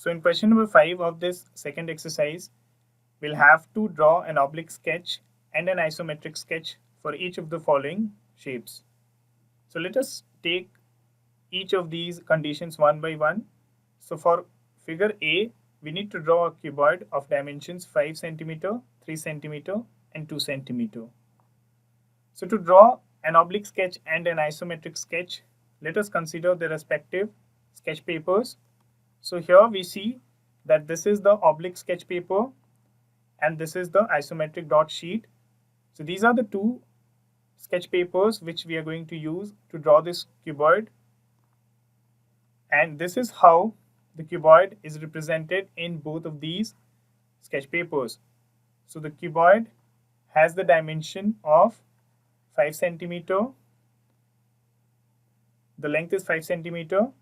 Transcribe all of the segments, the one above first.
So in question number 5 of this second exercise, we'll have to draw an oblique sketch and an isometric sketch for each of the following shapes. So let us take each of these conditions one by one. So for figure A, we need to draw a cuboid of dimensions 5 cm, 3 cm and 2 cm. So to draw an oblique sketch and an isometric sketch, let us consider the respective sketch papers. So here we see that this is the oblique sketch paper and this is the isometric dot sheet. So these are the two sketch papers which we are going to use to draw this cuboid, and this is how the cuboid is represented in both of these sketch papers. So the cuboid has the dimension of 5 cm, the length is 5 cm,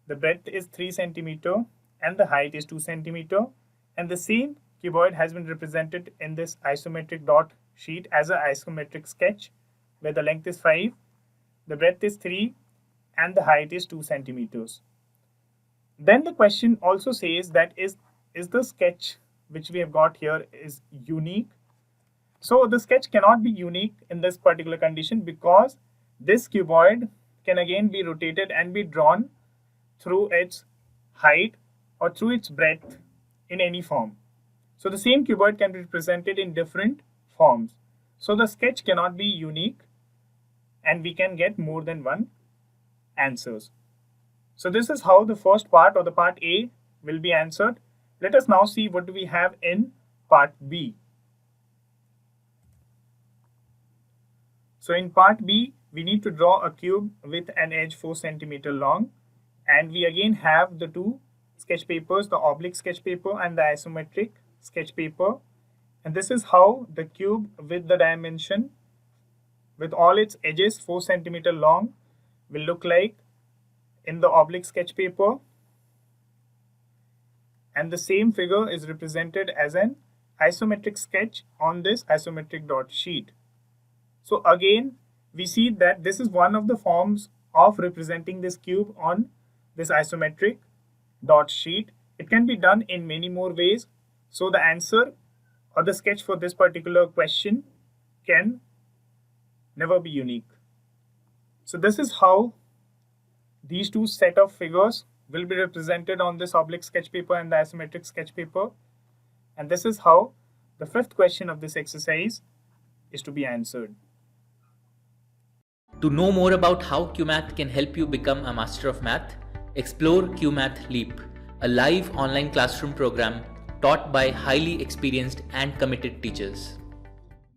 the breadth is 3 cm and the height is 2 cm, and the same cuboid has been represented in this isometric dot sheet as an isometric sketch where the length is 5, the breadth is 3 and the height is 2 cm. Then the question also says that is the sketch which we have got here is unique. So the sketch cannot be unique in this particular condition because this cuboid can again be rotated and be drawn through its height or through its breadth in any form. So the same cuboid can be represented in different forms. So the sketch cannot be unique and we can get more than one answers. So this is how the first part or the part A will be answered. Let us now see what do we have in part B. So in part B, we need to draw a cube with an edge 4 cm long, and we again have the two sketch papers, the oblique sketch paper and the isometric sketch paper, and this is how the cube with the dimension with all its edges 4 cm long will look like in the oblique sketch paper, and the same figure is represented as an isometric sketch on this isometric dot sheet. So again we see that this is one of the forms of representing this cube on this isometric dot sheet. It can be done in many more ways. So the answer or the sketch for this particular question can never be unique. So this is how these two set of figures will be represented on this oblique sketch paper and the isometric sketch paper. And this is how the fifth question of this exercise is to be answered. To know more about how QMath can help you become a master of math, explore QMath Leap, a live online classroom program taught by highly experienced and committed teachers.